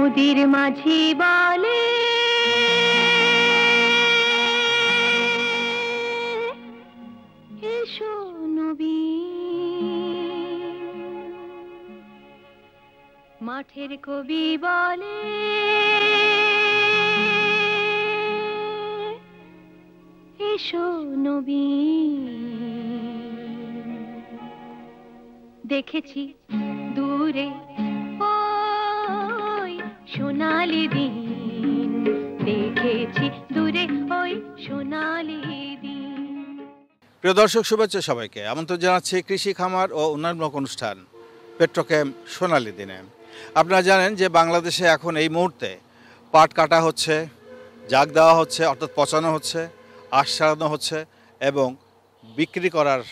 নদীর মাঝি বলে এসো নবী, মাঠের কবি বলে এসো নবী। দেখেছি দূরে ওই সোনালি দিন, দেখেছি দূরে ওই সোনালি দিন। প্রিয় দর্শক, শুভেচ্ছা সবাইকে। আমন্ত্রণ জানাচ্ছি কৃষি খামার ও উন্নয়নমূলক অনুষ্ঠান পেট্রোক্যাম্প সোনালী দিনে। আপনারা জানেন যে বাংলাদেশে এখন এই মুহূর্তে পাট কাটা হচ্ছে, জাগ দেওয়া হচ্ছে অর্থাৎ পচানো হচ্ছে, আঁশ ছাড়ানো হচ্ছে এবং বিক্রি করার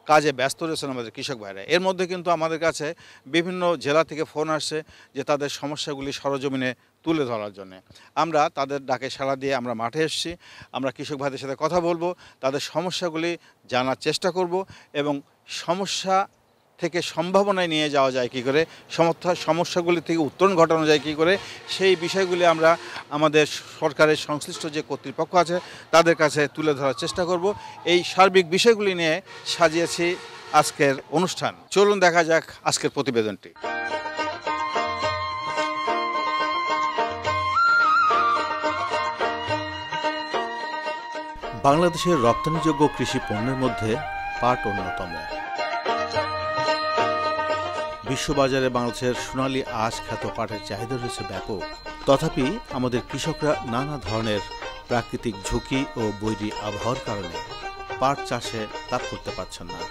কাজে ব্যস্ত রয়েছেন আমাদের কৃষক ভাইরা। এর মধ্যে কিন্তু আমাদের কাছে বিভিন্ন জেলা থেকে ফোন আসছে যে তাদের সমস্যাগুলি সরজমিনে তুলে ধরার জন্য। আমরা তাদের ডাকে সাড়া দিয়ে আমরা মাঠে এসেছি। আমরা কৃষক ভাইদের সাথে কথা বলবো, তাদের সমস্যাগুলি জানার চেষ্টা করব এবং সমস্যা থেকে সম্ভাবনায় নিয়ে যাওয়া যায় কী করে, সমস্যাগুলি থেকে উত্তরণ ঘটানো যায় কী করে, সেই বিষয়গুলি আমরা আমাদের সরকারের সংশ্লিষ্ট যে কর্তৃপক্ষ আছে তাদের কাছে তুলে ধরার চেষ্টা করব। এই সার্বিক বিষয়গুলি নিয়ে সাজিয়েছি আজকের অনুষ্ঠান। চলুন দেখা যাক আজকের প্রতিবেদনটি। বাংলাদেশের রপ্তানিযোগ্য কৃষি পণ্যের মধ্যে পাট অন্যতম। বিশ্ববাজারে বাংলাদেশের সোনালী আঁশ খ্যাত পাটের চাহিদা রয়েছে ব্যাপক। তথাপি আমাদের কৃষকরা নানা ধরনের প্রাকৃতিক ঝুঁকি ও বৈরী আবহাওয়ার কারণে পাট চাষে লাভ করতে পারছেন না।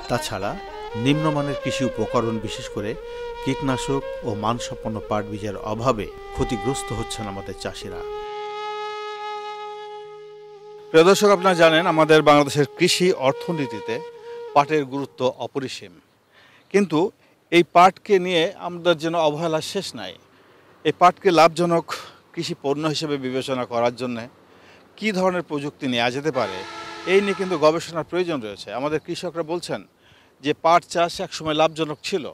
তাছাড়া নিম্নমানের কৃষি উপকরণ, বিশেষ করে কীটনাশক ও মানসম্পন্ন পাট বীজের অভাবে ক্ষতিগ্রস্ত হচ্ছেন আমাদের চাষিরা। প্রিয় দর্শক, আপনারা জানেন আমাদের বাংলাদেশের কৃষি অর্থনীতিতে পাটের গুরুত্ব অপরিসীম। কিন্তু এই পাটকে নিয়ে আমাদের যেন অবহেলা শেষ নাই। এই পাটকে লাভজনক কৃষি পণ্য হিসেবে বিবেচনা করার জন্য কী ধরনের প্রযুক্তি নেওয়া যেতে পারে, এই নিয়ে কিন্তু গবেষণার প্রয়োজন রয়েছে। আমাদের কৃষকরা বলছেন যে পাট চাষ একসময় লাভজনক ছিল,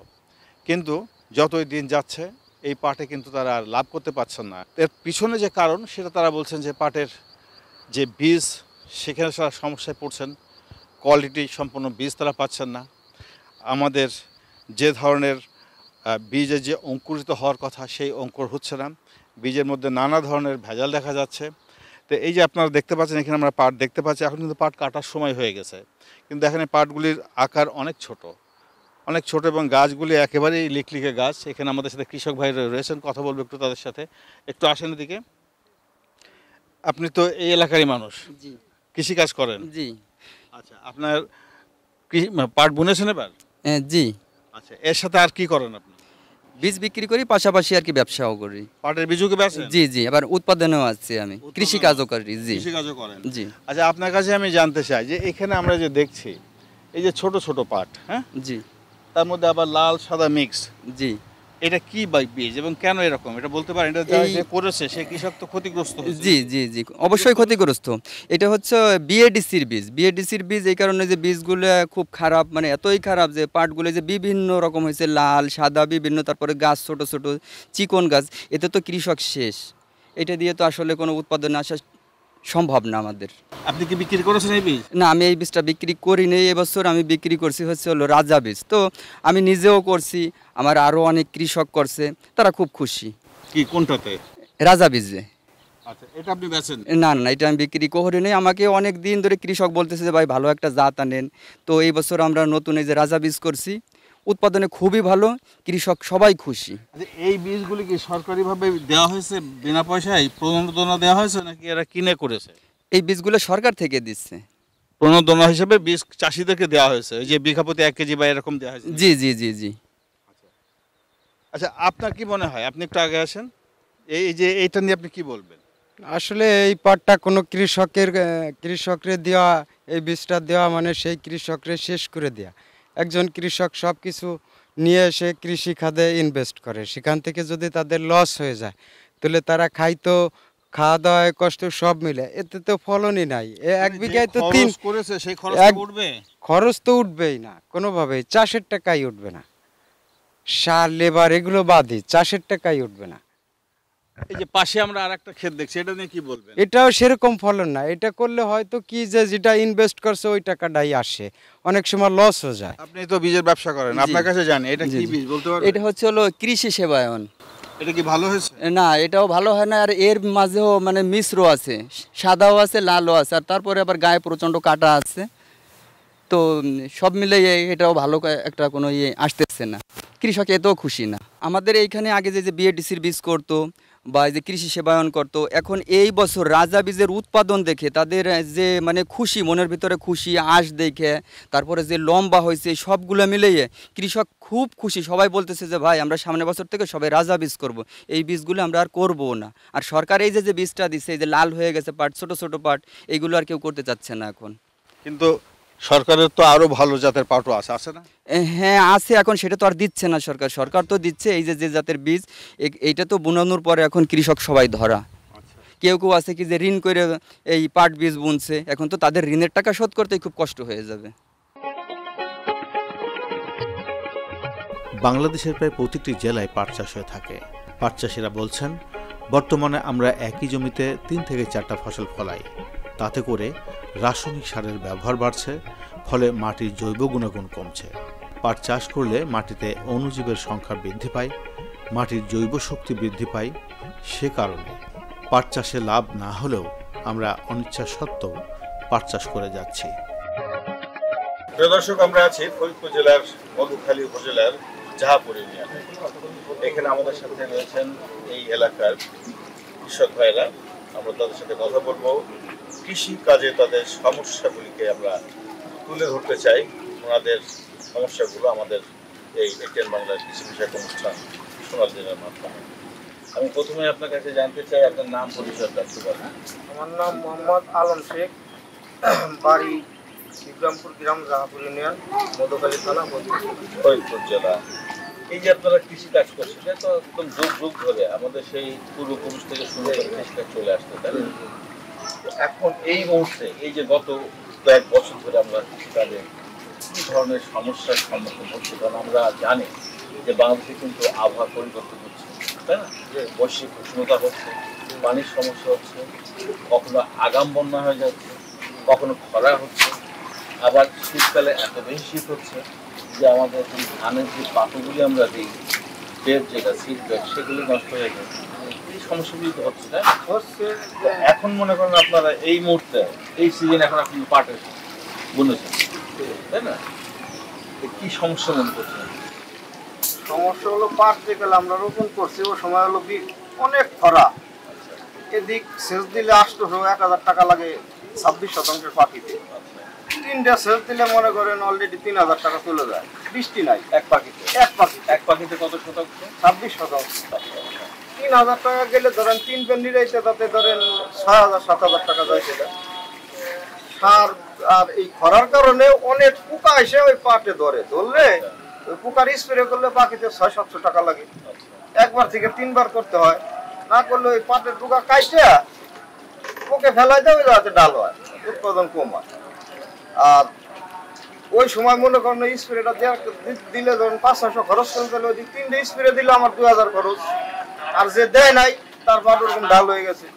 কিন্তু যতই দিন যাচ্ছে এই পাটে কিন্তু তারা আর লাভ করতে পারছেন না। এর পিছনে যে কারণ সেটা তারা বলছেন যে পাটের যে বীজ, সেখানে তারা সমস্যায় পড়ছেন, কোয়ালিটি সম্পন্ন বীজ তারা পাচ্ছেন না। আমাদের যে ধরনের বীজের যে অঙ্কুরিত হওয়ার কথা সেই অঙ্কুর হচ্ছে না, বীজের মধ্যে নানা ধরনের ভেজাল দেখা যাচ্ছে। তো এই যে আপনারা দেখতে পাচ্ছেন, এখানে আমরা পাট দেখতে পাচ্ছি, এখন কিন্তু পাট কাটার সময় হয়ে গেছে, কিন্তু এখানে পাটগুলির আকার অনেক ছোট এবং গাছগুলি একেবারেই লিকলিকে গাছ। এখানে আমাদের সাথে কৃষক ভাই রয়েছেন, কথা বলবো একটু তাদের সাথে। একটু আসেন এদিকে। আপনি তো এই এলাকারই মানুষ, জি, কৃষিকাজ করেন? জি। আচ্ছা, আপনার পাট বুনেছেন এবার? জি। আচ্ছা, এর সাথে আর কি করেন আপনি? বীজ বিক্রি করি, পাশাপাশি আর কি ব্যবসাও করি। পাটের বীজও কি বেচেন? জি জি, আবার উৎপাদনেও আছে, আমি কৃষিকাজও করি। জি, কৃষিকাজও করেন? জি। আচ্ছা, আপনার কাছে আমি জানতে চাই যে এখানে আমরা যে দেখছি এই যে ছোট ছোট পাট, হ্যাঁ, জি, তার মধ্যে আবার লাল সাদা মিক্স, জি। এটা কি বীজ এবং কেন এরকম, এটা বলতে পারেন? এটা যে করেছে সেই কৃষক তো ক্ষতিগ্রস্ত হচ্ছে। জি জি জি, অবশ্যই ক্ষতিগ্রস্ত। এটা হচ্ছে বিএডিসির বীজ। বিএডিসির বীজ এই কারণে যে বীজগুলো খুব খারাপ, মানে এতই খারাপ যে পাটগুলো যে বিভিন্ন রকম হয়েছে, লাল সাদা বিভিন্ন, তারপরে গাছ ছোট ছোট চিকন গাছ, এতে তো কৃষক শেষ। এটা দিয়ে তো আসলে কোনো উৎপাদন আসা সম্ভব না আমাদের। আপনি কি বিক্রি করেছেন এই বীজ? না, আমি এই বীজটা বিক্রি করিনি। এবছর আমি বিক্রি করছি হলো রাজা বীজ। তো আমি নিজেও করছি, আমার আরও অনেক কৃষক করছে, তারা খুব খুশি। কি কোনটাতে? রাজা বীজে। আচ্ছা, এটা আপনি বেচেন? না না, এটা আমি বিক্রি করিনি। আমাকে অনেক দিন ধরে কৃষক বলতেছে যে ভাই ভালো একটা জাত আনেন। তো এই বছর আমরা নতুন এই যে রাজা বীজ করছি, উৎপাদনে খুবই ভালো, কৃষক সবাই খুশি। এই বীজগুলি কি সরকারিভাবে দেওয়া হয়েছে, বিনা পয়সায় প্রণোদনা দেওয়া হয়েছে, নাকি এরা কিনে করেছে? এই বীজগুলো সরকার থেকে দিচ্ছে। প্রণোদনা হিসেবে বীজ চাষিদেরকে দেওয়া হয়েছে, এই যে বিঘা প্রতি 1 কেজি বা এরকম দেওয়া হয়েছে? জি জি জি জি। আচ্ছা, আপনার কি মনে হয়, আপনি একটু আগে আসেন, এই যে এইটা নিয়ে আপনি কি বলবেন? আসলে এই পাটটা কোনো কৃষকরে দেওয়া, এই বীজটা দেওয়া মানে সেই কৃষকরে শেষ করে দেওয়া। একজন কৃষক সব কিছু নিয়ে এসে কৃষি খাতে ইনভেস্ট করে, সেখান থেকে যদি তাদের লস হয়ে যায় তাহলে তারা খাইতো, খাওয়া দাওয়া কষ্ট সব মিলে, এতে তো ফলনই নাই। এক বিঘায় তো খরচ তো উঠবে, খরচ তো উঠবেই না, কোনোভাবেই চাষের টাকাই উঠবে না। সার লেবার এগুলো বাদই, চাষের টাকাই উঠবে না। এই যে পাশে আমরা আরেকটা ক্ষেত দেখছি, এটা নিয়ে কি বলবেন? এটাও সেরকম ফলন না, এটা করলে হয়তো কি যে যেটা ইনভেস্ট করছে ওই টাকাটাই আসে, অনেক সময় লস হয়ে যায়। আপনি তো বীজের ব্যবসা করেন, জি। আপনার কাছে জানি এটা জি, কি জি। বীজ বলতে পারবেন? এটা হচ্ছে হলো কৃষি সেবায়ন। এটা কি ভালো হয়েছে? না, এটাও ভালো হয় না, আর এর মাঝেও মানে মিশ্র আছে, সাদাও আছে লালও আছে, আর তারপরে আবার গায়ে প্রচণ্ড কাটা আছে। তো সব মিলে এটাও ভালো একটা কোনো ইয়ে আসতেছে না, কৃষক এতেও খুশি না। আমাদের এইখানে আগে যে বিএডিসির বীজ করতো বা এই যে কৃষি সেবায়ন করতো, এখন এই বছর রাজা বীজের উৎপাদন দেখে তাদের যে মানে খুশি, মনের ভিতরে খুশি, আঁশ দেখে, তারপরে যে লম্বা হয়েছে, সবগুলো মিলিয়ে কৃষক খুব খুশি। সবাই বলতেছে যে ভাই আমরা সামনের বছর থেকে সবাই রাজা বীজ করব, এই বীজগুলো আমরা আর করবো না। আর সরকার এই যে বীজটা দিচ্ছে, এই যে লাল হয়ে গেছে পাট, ছোট ছোট পাট, এইগুলো আর কেউ করতে চাচ্ছে না এখন। কিন্তু সরকারের তো আরো ভালো জাতের পাটও আছে না? হ্যাঁ আছে, এখন সেটা তো আর দিচ্ছে না সরকার। সরকার তো দিচ্ছে এই যে জাতের বীজ, এইটা তো বুনানোর পরে এখন কৃষক সবাই ধরা। কেউ কেউ আছে কি যে ঋণ করে এই পাট বীজ বুনছে, এখন তো তাদের ঋণের টাকা শোধ করতে খুব কষ্ট হয়ে যাবে। বাংলাদেশের প্রায় প্রতিটি জেলায় পাট চাষ হয়ে থাকে। পাট চাষিরা বলছেন, বর্তমানে আমরা একই জমিতে 3 থেকে 4টা ফসল ফলাই। তাতে করে রাসায়নিক সারের ব্যবহার বাড়ছে, ফলে মাটির জৈব গুণাগুণ কমছে। পাট চাষ করলে মাটিতে অণুজীবের সংখ্যা বৃদ্ধি পায়, মাটির জৈব শক্তি বৃদ্ধি পায়। সে কারণে পাট চাষে লাভ না হলেও আমরা অনিচ্ছা সত্ত্বেও পাট চাষ করে যাচ্ছি। প্রিয় দর্শক, আমরা আছি ফরিদপুর জেলার মধুখালী উপজেলার জাহাপুর ইউনিয়নে। এখানে আমাদের সাথে রয়েছেন এই এলাকার কৃষক ভাইরা। আমরা তাদের সাথে কথা বলবো, কৃষি কাজে তাদের সমস্যাগুলিকে আমরা তুলে ধরতে চাই। ওনাদের সমস্যাগুলো আমাদের এই এটিএন বাংলার কৃষি বিষয়ক অনুষ্ঠান শোনার দিনের মাধ্যমে। আমি প্রথমে আপনার কাছে জানতে চাই আপনার নাম পরিচয়টা একটু বলেন। আমার নাম মোহাম্মদ আলম শেখ, বাড়ি বিক্রমপুর গ্রাম, জাহাপুর ইউনিয়ন, মধুখালী থানা, ফরিদপুর জেলা। এই যে আপনারা কৃষি কাজ করছেন, এটা তো একদম যুগ যুগ ধরে আমাদের সেই পূর্বপুরুষ থেকে শুরু করে কৃষিকাজ চলে আসতে, তাই না? এখন এই মুহূর্তে এই যে গত কয়েক বছর ধরে আমরা কৃষিকাজে কি ধরনের সমস্যার সম্মুখীন হচ্ছি? কারণ আমরা জানি যে বাংলাদেশে কিন্তু আবহাওয়া পরিবর্তন হচ্ছে, তাই না? বৈশ্বিক উষ্ণতা হচ্ছে, পানির সমস্যা হচ্ছে, কখনো আগাম বন্যা হয়ে যাচ্ছে, কখনো খরা হচ্ছে, আবার শীতকালে এত বেশি শীত হচ্ছে যে আমাদের এই ধানের যে পাতাগুলি আমরা দিই, বেড যেটা সিড বেড, সেগুলি নষ্ট হয়ে যাচ্ছে। এই সমস্যাগুলি তো হচ্ছে, তাই না? হচ্ছে এখন মনে করেন আপনারা এই মুহূর্তে এই সিজন এখন আপনি পাটের বুনেছেন, তাই না? কি সমস্যা মনে করছেন? সমস্যা হলো পাট যে গেলে আমরা রোপণ করছি ও সময় হলো অনেক খরা, এদিক সেচ দিলে 800-1000 টাকা লাগে 26% পাখিতে। 3টা সেচ দিলে মনে করেন অলরেডি 3000 টাকা চলে যায়। বৃষ্টি নাই এক পাখিতে এক পাখিতে কত শতাংশ? 26%। 3000 টাকা গেলে ধরেন 3 পেন নিরাইতে, তাতে ধরেন 6000-7000 টাকা যায় সেটা। সার আর এই খরার কারণে অনেক পোকা এসে ওই পাটে ধরলে ওই পোকার স্প্রে করলে পাখিতে 600-700 টাকা লাগে। একবার থেকে 3বার করতে হয়, না করলে ওই পাটের পোকা কাইটে পোকে ফেলাই দেয়, যাতে ডাল হয়, উৎপাদন কম হয়। আর ওই সময় মনে করেন স্প্রেটা দিলে ধরুন 500 খরচ করতে হলে ওই 3টে স্প্রে দিলে আমার 2000 খরচ। আর যে দেয় নাই তার পাট ওরকম ডাল হয়ে গেছে।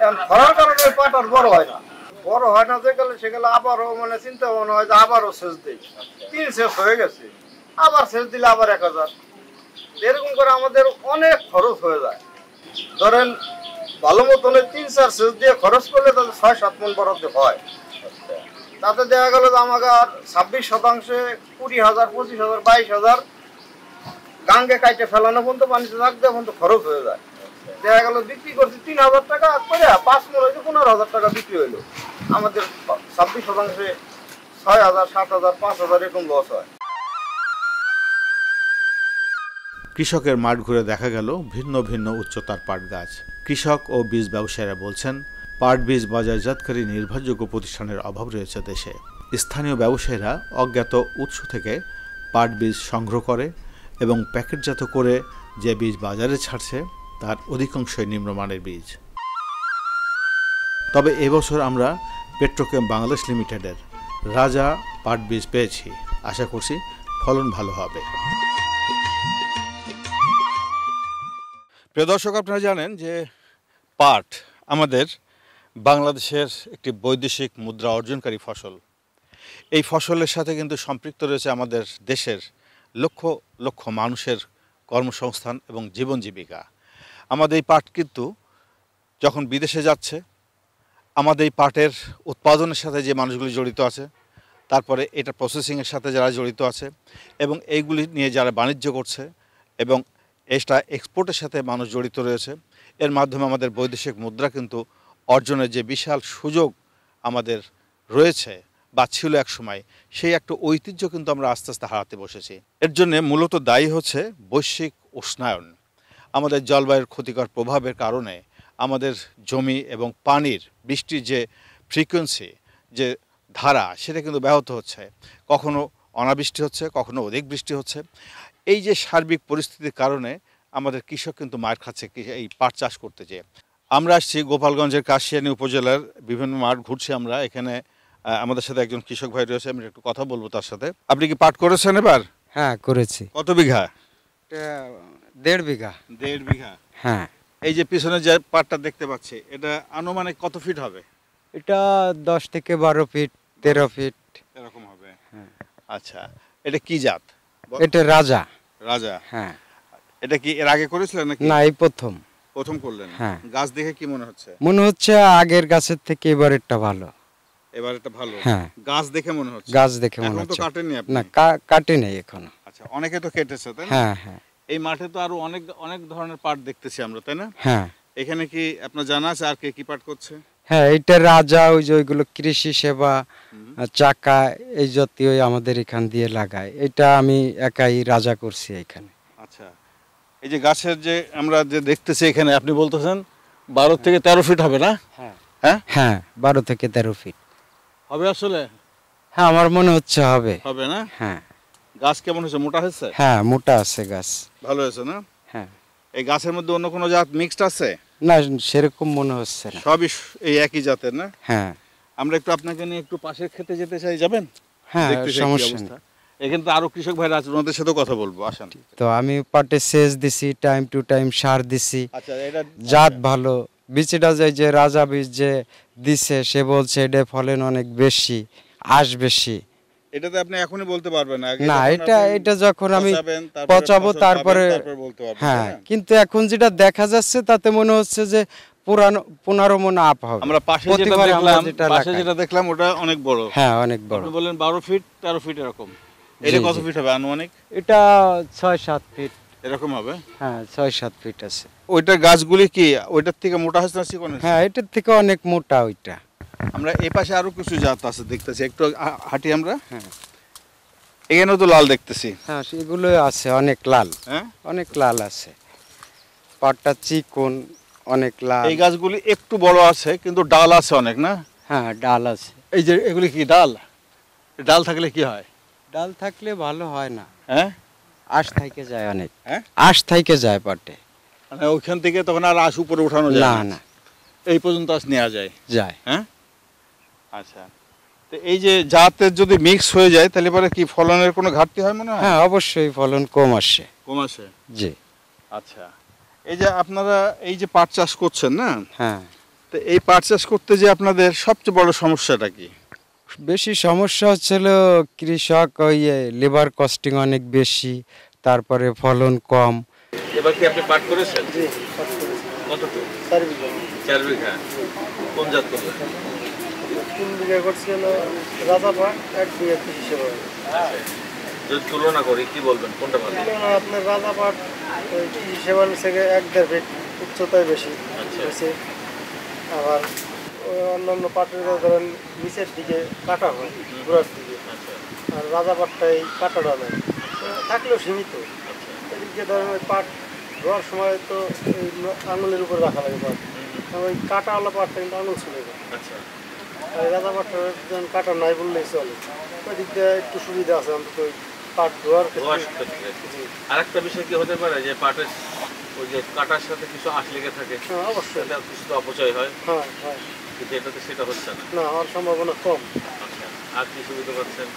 এখন খরার কারণে ওই পাট আর বড় হয় না যে গেলে সেগুলো আবারও মানে চিন্তা মনে হয় যে আবারও সেচ দিই। 3 সেচ হয়ে গেছে, আবার সেচ দিলে আবার 1000, এরকম করে আমাদের অনেক খরচ হয়ে যায়। ধরেন ভালো মতন 3-4 সেচ দিয়ে খরচ করলে তাদের 6-7 মণ বরাদ্দ হয়। তাতে দেখা গেল যে আমাকে আর 26% 20,000, 25,000, 22,000 গাঙ্গে কাইটে ফেলানো পর্যন্ত পানিতে রাখতে পর্যন্ত খরচ হয়ে যায়। দেখা গেল বিক্রি করছি 3,000 টাকা করে, 5 মণ হয়েছে 15,000 টাকা বিক্রি হইলো। আমাদের 26% 6,000, 7,000, 5,000 এরকম লস হয়। কৃষকের মাঠ ঘুরে দেখা গেল ভিন্ন ভিন্ন উচ্চতার পাট গাছ। কৃষক ও বীজ ব্যবসায়ীরা বলছেন, পাট বীজ বাজারজাতকারী নির্ভরযোগ্য প্রতিষ্ঠানের অভাব রয়েছে দেশে। স্থানীয় ব্যবসায়ীরা অজ্ঞাত উৎস থেকে পাট বীজ সংগ্রহ করে এবং প্যাকেটজাত করে যে বীজ বাজারে ছাড়ছে তার অধিকাংশই নিম্নমানের বীজ। তবে এবছর আমরা পেট্রোকেম বাংলাদেশ লিমিটেডের রাজা পাট বীজ পেয়েছি। আশা করছি ফলন ভালো হবে। প্রিয় দর্শক, আপনারা জানেন যে পাট আমাদের বাংলাদেশের একটি বৈদেশিক মুদ্রা অর্জনকারী ফসল। এই ফসলের সাথে কিন্তু সম্পৃক্ত রয়েছে আমাদের দেশের লক্ষ লক্ষ মানুষের কর্মসংস্থান এবং জীবন জীবিকা। আমাদের এই পাট কিন্তু যখন বিদেশে যাচ্ছে, আমাদের এই পাটের উৎপাদনের সাথে যে মানুষগুলি জড়িত আছে, তারপরে এটা প্রসেসিংয়ের সাথে যারা জড়িত আছে এবং এইগুলি নিয়ে যারা বাণিজ্য করছে এবং এটা এক্সপোর্টের সাথে মানুষ জড়িত রয়েছে, এর মাধ্যমে আমাদের বৈদেশিক মুদ্রা কিন্তু অর্জনের যে বিশাল সুযোগ আমাদের রয়েছে বা ছিল এক সময়, সেই একটা ঐতিহ্য কিন্তু আমরা আস্তে আস্তে হারাতে বসেছি। এর জন্য মূলত দায়ী হচ্ছে বৈশ্বিক উষ্ণায়ন। আমাদের জলবায়ুর ক্ষতিকর প্রভাবের কারণে আমাদের জমি এবং পানির বৃষ্টির যে ফ্রিকোয়েন্সি, যে ধারা, সেটা কিন্তু ব্যাহত হচ্ছে। কখনো অনাবৃষ্টি হচ্ছে, কখনো অধিক বৃষ্টি হচ্ছে। এই যে সার্বিক পরিস্থিতির কারণে আমাদের কৃষক কিন্তু মার খাচ্ছে এই পাট চাষ করতে যেয়ে। আমরা আসছি গোপালগঞ্জের কাশিয়ানী উপজেলার বিভিন্ন মাঠ ঘুরছি আমরা। এখানে আমাদের সাথে একজন কৃষক ভাই রয়েছে, আমি একটু কথা বলবো তার সাথে। আপনি কি পাট করেছেন এবার? হ্যাঁ, করেছি। কত বিঘা? এটা 1.5 বিঘা। 1.5 বিঘা। হ্যাঁ। এই যে পিছনে যে পাটটা দেখতে পাচ্ছি, এটা আনুমানিক কত ফিট হবে? এটা 10 থেকে 12 ফিট, 13 ফিট এরকম হবে। হ্যাঁ। আচ্ছা, এটা কি জাত? এটা রাজা। রাজা। হ্যাঁ। এটা কি এর আগে করেছিলেন নাকি? না, এই প্রথম করলেন? হ্যাঁ। গাছ দেখে কি মনে হচ্ছে? মনে হচ্ছে আগের গাছের থেকে এবারেরটা ভালো। এবার এটা ভালো? হ্যাঁ। গাছ দেখে মনে হচ্ছে? গাছ দেখে মনে এখন তো হচ্ছে। কাটেননি আপনি? না, কাটে নেই এখনো। আচ্ছা, অনেকে তো কেটেছে, তাই না? হ্যাঁ হ্যাঁ এই মাঠে তো আরো অনেক অনেক ধরনের পাট দেখতেছি আমরা, তাই না? হ্যাঁ এখানে কি আপনার জানা আছে আর কে কি পাট করছে? হ্যাঁ, এটা রাজা, ওই যে ওইগুলো কৃষি সেবা, চাকা, এই জাতীয় আমাদের এখান দিয়ে লাগায়। এটা আমি একাই রাজা করছি এখানে। আচ্ছা, এই যে গাছের যে আমরা যে দেখতেছি এখানে, আপনি বলতেছেন 12 থেকে 13 ফিট হবে না? হ্যাঁ হ্যাঁ হ্যাঁ, 12 থেকে 13 ফিট হবে আসলে? হ্যাঁ, আমার মনে হচ্ছে হবে। হবে না? হ্যাঁ গাছ কেমন হয়েছে? মোটা হয়েছে? হ্যাঁ, মোটা আছে গাছ। ভালো হয়েছে না? হ্যাঁ। এই গাছের মধ্যে অন্য কোনো জাত মিক্সড আছে? না, সেরকম মনে হচ্ছে না। সবই এই একই জাতের না? হ্যাঁ আমরা একটু আপনাকে নিয়ে একটু পাশের খেতে যেতে চাই, যাবেন? হ্যাঁ, দেখতে চাই কি সমস্যা অবস্থা। নেই। এখানে তো আরো কৃষক ভাইরা আছে, ওনাদের সাথেও কথা বলবো, আসেন। তো আমি পাটে সেচ দিছি, টাইম টু টাইম সার দিছি। আচ্ছা, এটা জাত ভালো। বীজটা যে রাজা বীজ যে দিছে, সে বলছে এটা ফলন অনেক বেশি, আঁশ বেশি। এটাতে আপনি এখনই বলতে পারবেন না? না, এটা যখন আমি পচাবো তারপরে। হ্যাঁ, কিন্তু এখন যেটা দেখা যাচ্ছে তাতে মনে হচ্ছে যে পুনরো মন আপ হবে। আমরা পাশে যেটা দেখলাম ওটা অনেক বড়। হ্যাঁ, অনেক বড়। আপনি বললেন 12 ফিট 13 ফিট এরকম। এটা কত ফিট হবে আনুমানিক? এটা 6-7 ফিট এরকম হবে। হ্যাঁ, 6-7 ফিট আছে। ওইটার গাছগুলি কি ওইটার থেকে মোটা হচ্ছে না চিকন? হ্যাঁ, এটার থেকে অনেক মোটা ওইটা। আমরা এই পাশে আরো কিছু জাত আছে দেখতেছি, একটু হাঁটি আমরা। হ্যাঁ, এখানেও তো লাল দেখতেছি। হ্যাঁ, সেগুলো আছে অনেক লাল। হ্যাঁ, অনেক লাল আছে। পাটটা চিকন, অনেক লাল। এই গাছগুলি একটু বড় আছে কিন্তু ডাল আছে অনেক, না? হ্যাঁ, ডাল আছে। এই যে এগুলি কি ডাল? ডাল থাকলে কি হয়? ডাল থাকলে ভালো হয় না। হ্যাঁ, আঁশ থাইকে যায় অনেক। হ্যাঁ, আঁশ থাইকে যায় পাটে। মানে ওইখান থেকে তখন আর আঁশ উপরে উঠানো যায় না না? না, এই পর্যন্ত আঁশ নেওয়া যায়। যায়। হ্যাঁ, আচ্ছা। তো এই যে জাতের যদি মিক্স হয়ে যায় তাহলে পরে কি ফলনের কোনো ঘাটতি হয় মনে হয়? হ্যাঁ, অবশ্যই ফলন কম আসে। কম আসে। জি। আচ্ছা, এই যে আপনারা এই যে পাট চাষ করছেন না, হ্যাঁ, তো এই পাট চাষ করতে যে আপনাদের সবচেয়ে বড় সমস্যাটা কি? বেশি সমস্যা হচ্ছিল কৃষক ওই লেবার কস্টিং অনেক বেশি, তারপরে ফলন কম। এবার কি আপনি পাট করেছেন? জি, কতটুকু? 4 বিঘা। 4 বিঘা। কোন জাত করলেন? 3 বিঘা করছি হলো রাজা পাট, 1 বিঘা কৃষি সেবা। যদি তুলনা করি কি বলবেন কোনটা ভালো? আপনার রাজা পাট ওই কৃষি সেবা থেকে 1-1.5 ফিট উচ্চতায় বেশি হয়েছে। আবার অন্যান্য পাটের ধরেন নিচের দিকে কাটা হয়, গোড়ার দিকে। আর রাজা পাটটাই কাটাটা নেয়, থাকলেও সীমিত। এদিকে ধরেন ওই পাট ধোয়ার সময় তো ওই আঙুলের উপর রাখা লাগে পাট, ওই কাটাওয়ালা পাটটা কিন্তু আঙুল ছিল না। আর রাজা পাটটা যখন কাটা নাই বললেই চলে। ওই দিক দিয়ে একটু সুবিধা আছে অন্তত ওই পাট ধোয়ার ক্ষেত্রে। আরেকটা বিষয় কি হতে পারে যে পাটের ওই যে কাটার সাথে কিছু আঁশ লেগে থাকে? হ্যাঁ, অবশ্যই। এটা কিছু তো অপচয় হয়, হ্যাঁ হ্যাঁ, কিন্তু এটাতে সেটা হচ্ছে না। না, হওয়ার সম্ভাবনা কম। আচ্ছা, আর কি সুবিধা পাচ্ছেন?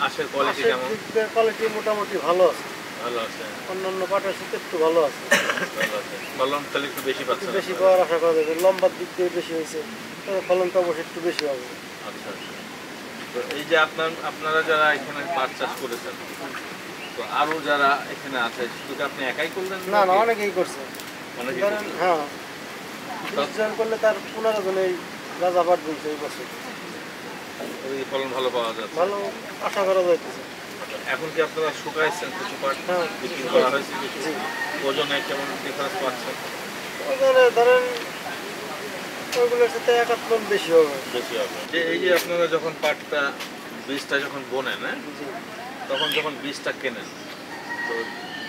আঁশের কোয়ালিটি কেমন? কোয়ালিটি মোটামুটি ভালো আছে। ভালো আছে, অন্যান্য পাটের সাথে একটু ভালো আছে। ভালো আছে। ফলন তাহলে একটু বেশি পাচ্ছেন? বেশি পাওয়ার আশা করা যাবে, লম্বার দিক দিয়ে বেশি হয়েছে, তবে ফলনটা অবশ্যই একটু বেশি হবে। আচ্ছা আচ্ছা। তো এই যে আপনারা যারা এখানে পাট চাষ করেছেন, তো আরো যারা এখানে আছে, শুধু কি আপনি একাই করলেন? না না, অনেকেই করছে। অনেকেই ধরেন করছে। হ্যাঁ, 20 জন করলে তার 15 জন এই রাজা পাট বুনছে এই বছর। এই ফলন ভালো পাওয়া যাচ্ছে। ভালো আশা করা যাইতেছে। এখন কি আপনারা শুকাইছেন কিছু পাট? হ্যাঁ, বিক্রি করা হয়েছে কিছু? জি। ওজনে কেমন ডিফারেন্স পাচ্ছেন? ওখানে ধরেন ওইগুলোর সাথে 1-8 মণ বেশি হবে। বেশি হবে। যে এই যে আপনারা যখন পাটটা বীজটা যখন বোনেন, হ্যাঁ, জি। তখন যখন বীজটা কেনেন, তো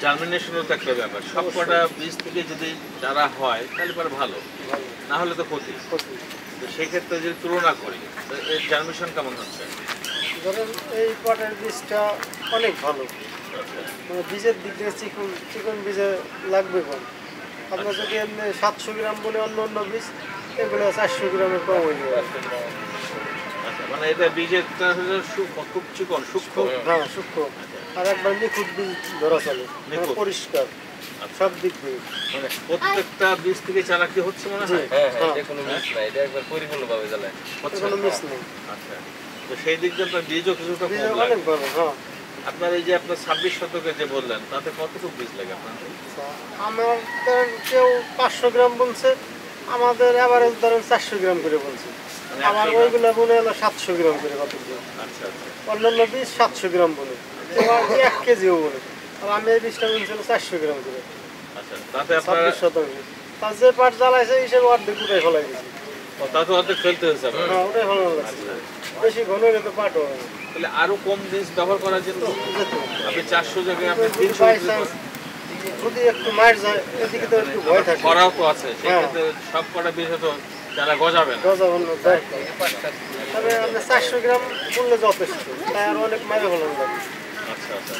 জার্মিনেশনও তো একটা ব্যাপার। সব কটা বীজ থেকে যদি চারা হয় তাহলে পরে ভালো, ভালো। না হলে তো ক্ষতি। ক্ষতি। তো সেই ক্ষেত্রে যদি তুলনা করি, তো এর জার্মিনেশন কেমন হচ্ছে? ধরেন এই পাটের বীজটা অনেক ভালো, আচ্ছা, মানে বীজের দিক দিয়ে চিকন চিকন বীজে লাগবে কম। আপনার যদি এমনি 700 গ্রাম বলে অন্য অন্য বীজ, এগুলো 400 গ্রামের কম হয়ে যাবে। আচ্ছা, মানে এটা বীজেরটা হলো খুব চিকন সূক্ষ্ম। হ্যাঁ, সূক্ষ্ম। আর একবার নিখুঁত বীজ ধরা চলে, মানে নিখুঁত। পরিষ্কার সব দিক দিয়ে। মানে প্রত্যেকটা বীজ থেকে চারা কি হচ্ছে মনে হয়? হ্যাঁ, এটা কোনো মিস না, এটা একবার পরিপূর্ণভাবে জ্বালায়। হচ্ছে। কোনো মিস নেই, আচ্ছা, তো সেই দিক দিয়ে আপনার বীজও কিছুটা বীজ কম অনেক লাগে। ভালো। হ্যাঁ, আপনার এই যে আপনার 26 শতকে যে বললেন, তাতে কতটুকু বীজ লাগে আপনার? আমার ধরেন কেউ 500 গ্রাম বলছে, আমাদের অ্যাভারেজ ধরেন 400 গ্রাম করে বলছে। মানে আমার 100 গ্রাম? ওইগুলো মনে হলো 700 গ্রাম করে কতগুলো। আচ্ছা আচ্ছা। অন্যান্য বীজ 700 গ্রাম বলে, এবার 1 কেজিও বলে। আর আমি এই বীজটা বলছিল 400 গ্রাম করে, আচ্ছা, তাতে আপনার 26%। তার যে পাট জ্বালাইছে হিসেবে অর্ধেক উঠে ফেলাই দিয়েছি। তাতে অর্ধেক ফেলতে হয়েছে আপনার। হ্যাঁ, ওটাই ভালো লাগছে। বেশি ঘন হলে তো পাট হবে না। তাহলে আরো কম বীজ ব্যবহার করা যেত। যেত। আপনি 400 জায়গায় আপনি যদি 300 by বীজ chance যদি একটু মার যায়, এদিকে তো একটু ভয় থাকে। করাও তো আছে, সেই হ্যাঁ। ক্ষেত্রে সব কটা বীজ হতো যারা গজাবে না। গজাবন দরকার। তবে আপনি 400 গ্রাম বললে যথেষ্ট, তাই আর অনেক মারে ফেলানো যাবে। আচ্ছা আচ্ছা।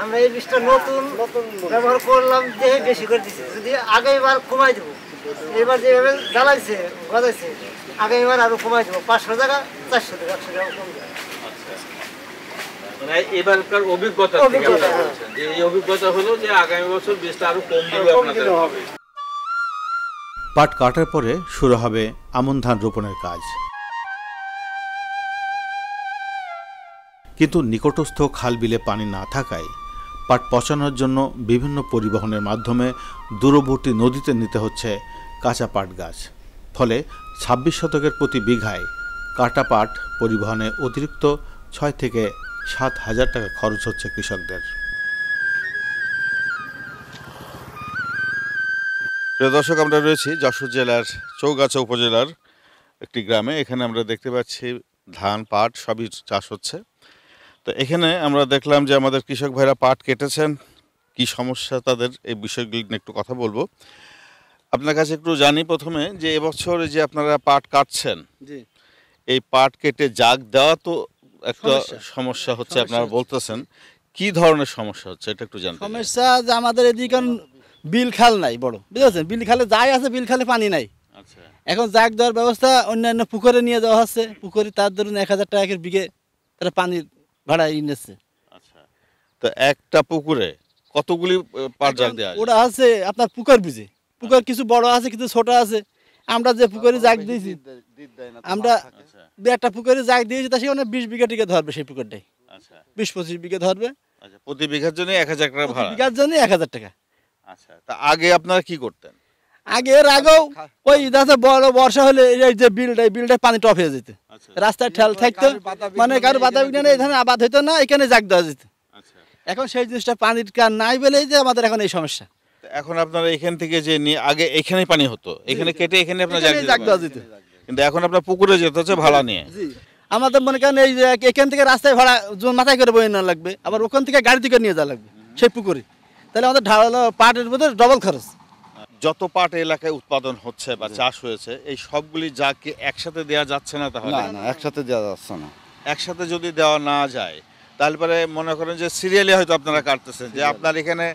আমরা এই বীজটা নতুন নতুন ব্যবহার করলাম, দেখে বেশি করে দিচ্ছি। যদি আগেবার কমাই দেবো, এবার যেভাবে জ্বালাইছে গজাইছে, আগামীবার আরো কমাই দেবো। 500 টাকা 400 টাকা 100 টাকা কম দেবো। আচ্ছা, মানে এবারকার অভিজ্ঞতা থেকে অভিজ্ঞতা, আপনারা হ্যাঁ। বলছেন যে এই অভিজ্ঞতা হলো যে আগামী বছর বীজটা আরো কম দিলে কম আপনাদের দিলে হবে। হবে। পাট কাটার পরে শুরু হবে আমন ধান রোপণের কাজ। কিন্তু নিকটস্থ খাল বিলে পানি না থাকায় পাট পচানোর জন্য বিভিন্ন পরিবহনের মাধ্যমে দূরবর্তী নদীতে নিতে হচ্ছে কাঁচা পাট গাছ। ফলে 26 শতকের প্রতি বিঘায় কাটা পাট পরিবহনে অতিরিক্ত 6 থেকে 7 হাজার টাকা খরচ হচ্ছে কৃষকদের। প্রিয় দর্শক, আমরা রয়েছি যশোর জেলার চৌগাছা উপজেলার একটি গ্রামে। এখানে আমরা দেখতে পাচ্ছি ধান পাট সবই চাষ হচ্ছে। তো এখানে আমরা দেখলাম যে আমাদের কৃষক ভাইরা পাট কেটেছেন, কি সমস্যা তাদের, এই বিষয়গুলি নিয়ে একটু কথা বলবো। আপনার কাছে একটু জানি প্রথমে যে এবছর যে আপনারা পাট কাটছেন, জি, এই পাট কেটে জাগ দেওয়া তো একটা সমস্যা হচ্ছে, সমস্যা আপনারা হচ্ছে। বলতেছেন কি ধরনের সমস্যা হচ্ছে এটা একটু জানতে চাই। সমস্যা যে আমাদের এদিকে বিল খাল নাই বড়, বুঝেছেন? বিল খালে যাই আছে, বিল খালে পানি নাই। আচ্ছা এখন জাগ দেওয়ার ব্যবস্থা অন্যান্য পুকুরে নিয়ে যাওয়া হচ্ছে। পুকুরে তার ধরুন 1000 টাকা বিঘে তারা পানির ভাড়া নিচ্ছে। আচ্ছা, তো একটা পুকুরে কতগুলি পাট জাগ দেওয়া যায়? ওরা আছে আপনার পুকুর বুঝে, পুকুর কিছু বড় আছে কিছু ছোট আছে। আমরা যে পুকুরে জাগ দিয়েছি, আমরা আচ্ছা একটা পুকুরে জাগ দিয়েছি, তা সেখানে 20 বিঘা টিকে ধরবে সেই পুকুরটাই, আচ্ছা 20-25 বিঘা ধরবে। আচ্ছা, প্রতি বিঘার জন্য 1000 টাকা ভাড়া। বিঘার জন্য 1000 টাকা। আচ্ছা, তা আগে আপনারা কি করতেন? আগের আগেও ওই যাতে বড় বর্ষা হলে এই যে বিলটাই পানি টপ হয়ে যেত, আচ্ছা রাস্তায় ঠেল থাকতো, মানে কারো বাধা বিঘ্ন এখানে আবাদ হইতো না, এখানে জাগ দেওয়া যেত। আচ্ছা, এখন সেই জিনিসটা পানির কার নাই বলেই যে আমাদের এখন এই সমস্যা। তো এখন আপনারা এখান থেকে যে নিয়ে আগে এখানেই পানি হতো, এখানে কেটে এখানে আপনারা জাগ এখানেই জাগ দেওয়া দিতে যেত। পারেন। কিন্তু এখন আপনার পুকুরে যেতে হচ্ছে ভাড়া নিয়ে। আমাদের মনে করেন এই যে এখান থেকে রাস্তায় ভাড়া মাথায় করে বয়ে নেওয়া লাগবে, আবার ওখান থেকে গাড়ি থেকে নিয়ে যাওয়া লাগবে সেই পুকুরে। তাহলে আমাদের পাটের মধ্যে ডবল খরচ। যত পাট এলাকায় উৎপাদন হচ্ছে বা চাষ হয়েছে, এই সবগুলি জাগ কি একসাথে দেওয়া যাচ্ছে না? তাহলে না একসাথে দেওয়া যাচ্ছে না। একসাথে যদি দেওয়া না যায় তাহলে পরে মনে করেন যে সিরিয়ালে হয়তো আপনারা কাটতেছেন, যে আপনার এখানে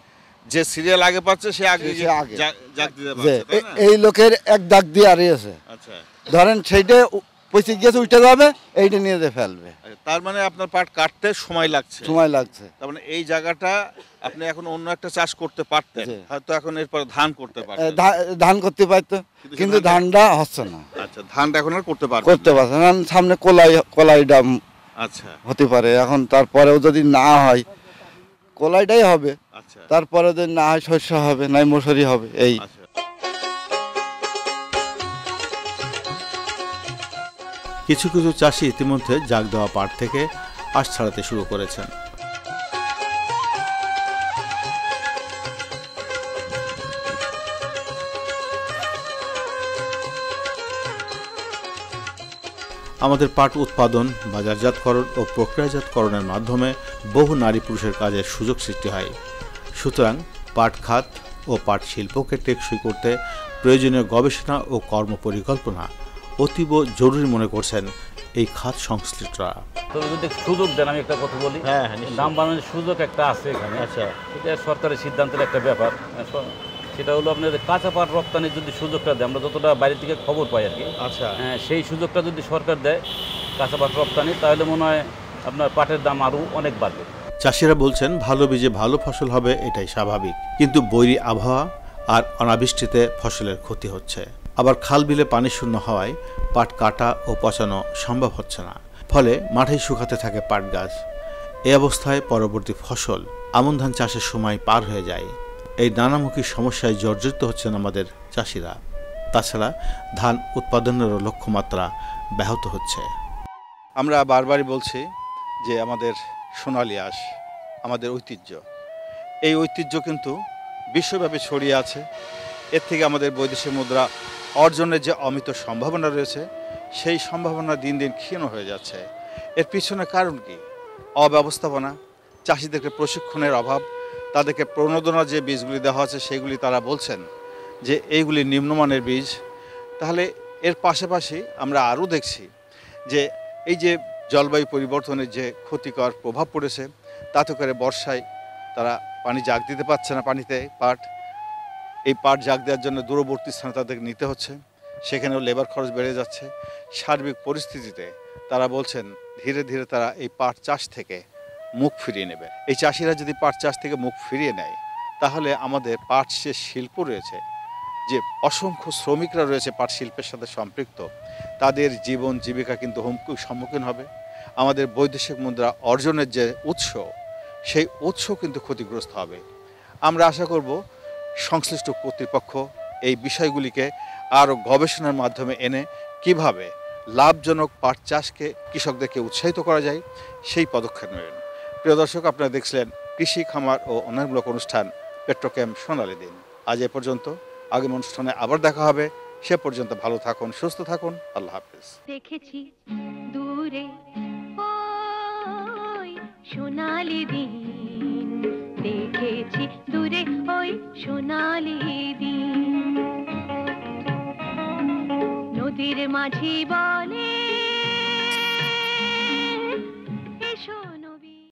যে সিরিয়াল আগে পাচ্ছে সে আগে সে আগে। জাগ দিতে যে পারছে, তাই না? এই লোকের এক দাগ দিয়ে আরিয়েছে, আচ্ছা ধরেন সেইটা পচে গিয়েছে উঠে যাবে, এইটা নিয়ে যে ফেলবে। তার মানে আপনার পাট কাটতে সময় লাগছে। সময় লাগছে। তার মানে এই জায়গাটা আপনি এখন অন্য একটা চাষ করতে পারতেন, হয়তো এখন এরপর ধান করতে পারতেন। ধান করতে পারতো, কিন্তু ধানটা হচ্ছে না। আচ্ছা, ধানটা এখন আর করতে পারছেন করতে পারছে না। সামনে কলাইটা আচ্ছা হতে পারে, এখন তারপরেও যদি না হয় কলাইটাই হবে। আচ্ছা, তারপরে যদি না হয় শস্য হবে, নাই মশুরি হবে। এই কিছু কিছু চাষি ইতিমধ্যে জাগ দেওয়া পাট থেকে আঁশ ছাড়াতে শুরু করেছেন। আমাদের পাট উৎপাদন, বাজারজাতকরণ ও প্রক্রিয়াজাতকরণের মাধ্যমে বহু নারী পুরুষের কাজের সুযোগ সৃষ্টি হয়। সুতরাং পাট খাত ও পাট শিল্পকে টেকসই করতে প্রয়োজনীয় গবেষণা ও কর্মপরিকল্পনা অতীব জরুরি মনে করছেন এই খাত সংশ্লিষ্টরা। তবে যদি সুযোগ দেন, আমি একটা কথা বলি, দাম বাড়ানোর সুযোগ একটা আছে এখানে। আচ্ছা, এটা সরকারের সিদ্ধান্তের একটা ব্যাপার। সেটা হলো আপনার কাঁচা পাট রপ্তানির যদি সুযোগটা দেয়, আমরা যতটা বাইরে থেকে খবর পাই আর কি, আচ্ছা, সেই সুযোগটা যদি সরকার দেয় কাঁচা পাট রপ্তানি, তাহলে মনে হয় আপনার পাটের দাম আরও অনেক বাড়বে। চাষিরা বলছেন ভালো বীজে ভালো ফসল হবে, এটাই স্বাভাবিক, কিন্তু বৈরী আবহাওয়া আর অনাবৃষ্টিতে ফসলের ক্ষতি হচ্ছে। আবার খাল বিলে পানি শূন্য হওয়ায় পাট কাটা ও পচানো সম্ভব হচ্ছে না, ফলে মাঠেই শুকাতে থাকে পাট গাছ। এই অবস্থায় পরবর্তী ফসল আমন ধান চাষের সময় পার হয়ে যায়। এই নানামুখী সমস্যায় জর্জরিত হচ্ছেন আমাদের চাষিরা। তাছাড়া ধান উৎপাদনেরও লক্ষ্যমাত্রা ব্যাহত হচ্ছে। আমরা বারবারই বলছি যে আমাদের সোনালী আঁশ আমাদের ঐতিহ্য, এই ঐতিহ্য কিন্তু বিশ্বব্যাপী ছড়িয়ে আছে। এর থেকে আমাদের বৈদেশিক মুদ্রা অর্জনের যে অমিত সম্ভাবনা রয়েছে, সেই সম্ভাবনা দিন দিন ক্ষীণ হয়ে যাচ্ছে। এর পিছনে কারণ কি? অব্যবস্থাপনা, চাষিদেরকে প্রশিক্ষণের অভাব, তাদেরকে প্রণোদনা যে বীজগুলি দেওয়া আছে সেগুলি তারা বলছেন যে এইগুলি নিম্নমানের বীজ। তাহলে এর পাশাপাশি আমরা আরও দেখছি যে এই যে জলবায়ু পরিবর্তনের যে ক্ষতিকর প্রভাব পড়েছে, তাতে করে বর্ষায় তারা পানি জাগ দিতে পারছে না। পানিতে এই পাট জাগ দেওয়ার জন্য দূরবর্তী স্থানে তাদেরকে নিতে হচ্ছে, সেখানেও লেবার খরচ বেড়ে যাচ্ছে। সার্বিক পরিস্থিতিতে তারা বলছেন ধীরে ধীরে তারা এই পাট চাষ থেকে মুখ ফিরিয়ে নেবে। এই চাষিরা যদি পাট চাষ থেকে মুখ ফিরিয়ে নেয়, তাহলে আমাদের পাট যে শিল্প রয়েছে, যে অসংখ্য শ্রমিকরা রয়েছে পাট শিল্পের সাথে সম্পৃক্ত, তাদের জীবন জীবিকা কিন্তু হুমকির সম্মুখীন হবে। আমাদের বৈদেশিক মুদ্রা অর্জনের যে উৎস, সেই উৎস কিন্তু ক্ষতিগ্রস্ত হবে। আমরা আশা করব সংশ্লিষ্ট কর্তৃপক্ষ এই বিষয়গুলিকে আরও গবেষণার মাধ্যমে এনে কিভাবে লাভজনক পাট চাষকে কৃষকদেরকে উৎসাহিত করা যায়, সেই পদক্ষেপ নেবেন। প্রিয় দর্শক, আপনারা দেখছিলেন কৃষি, খামার ও উন্নয়নমূলক অনুষ্ঠান পেট্রোকেম সোনালী দিন। আজ এ পর্যন্ত, আগামী অনুষ্ঠানে আবার দেখা হবে। সে পর্যন্ত ভালো থাকুন, সুস্থ থাকুন। আল্লাহ হাফেজ। দেখেছি দূরে ওই সোনালী দিন, দেখেছি দূরে ওই সোনালী দিন। নদীর মাঝি বলে